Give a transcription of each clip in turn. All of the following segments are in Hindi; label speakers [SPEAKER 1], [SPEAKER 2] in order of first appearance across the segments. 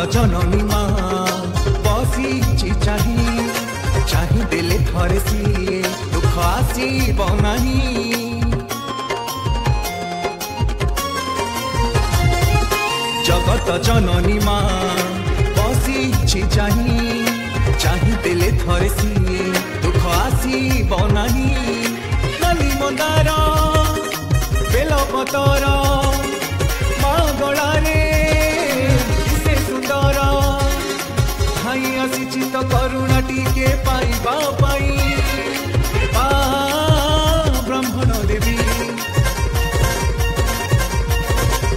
[SPEAKER 1] जननी माँ बसी चाही देले थरे सी दुख आसीब नहीं। जगत जननी माँ बसी चाही देले थरे सी दुख आसीब नहीं। नाली मंदार बेल पतर माँ गलारे से सुंदर भाई आसी तो करुणा टीके पाइबा ब्राह्मण देवी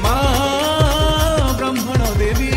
[SPEAKER 1] माँ ब्राह्मण देवी।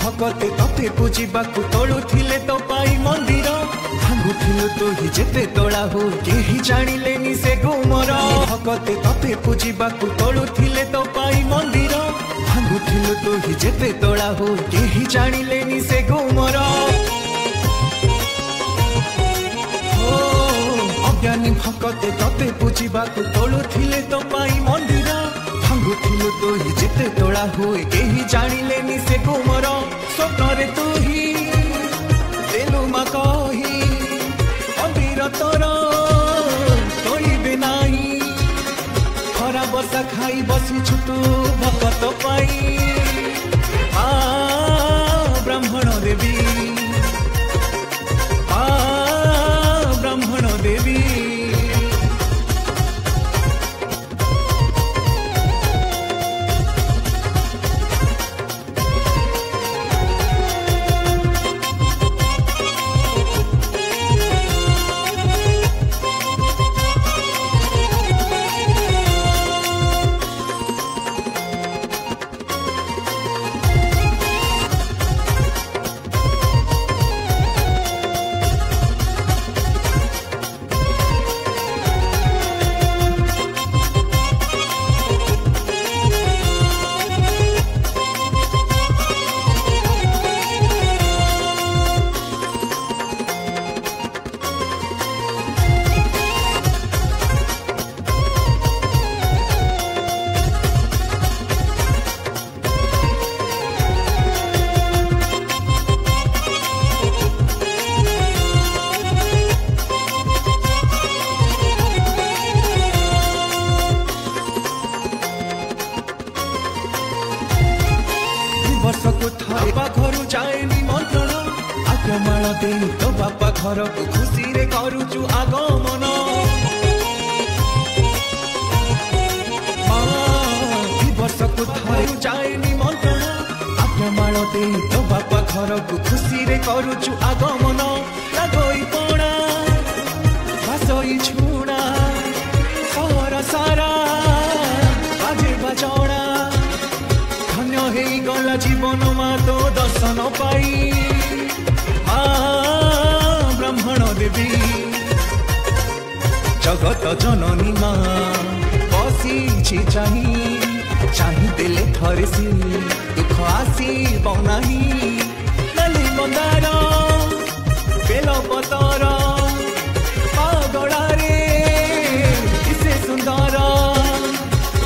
[SPEAKER 1] भगते तते पूजिबाकू तोलुथिले तो पाई मंदिर भांगुथिलु तो ही जेते तोला हो केही जानिलेनी से गुमर। भगते तते पूजिबाकू तोलुथिले तो पाई मंदिर भांगुथिलु तो ही जेते तोला हो केही जानिलेनी से गुमर। अज्ञानी भगते तते पूजिबाकू तोलुथिले तो पाई मंदिर भांगुथिलु तो ही जेते तोला हो केही जानिलेनी से गुमर। स्वप्न तू ही देलु माँ कही मंदिर तोर तोड़े नहीं। खरा बसा खाई बसी छुटू भगत पाई ब्राह्मण देवी ब्राह्मण देवी। वर्षको थापा घर जाए निमंत्रण आगमाल दे तो बापा घर को खुशी रे करूचु आगमन। वर्षको थारू जाए निमंत्रण आगमाल दे तो बापा घर को खुशी रे करूचु आगमन। लागई पणा भासई छुणा सहर सारा बाजे बजणा धन्य हे गला जीवन माँ तो दर्शन पाई ब्राह्मण देवी। जगत जननी माँ बसी चाही देले थरे सी दुख आसीब नहीं। नाली मंदार बेल पतर गलारे से सुंदर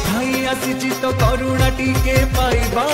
[SPEAKER 1] भाई आसी तो करुणा टीके पाइबा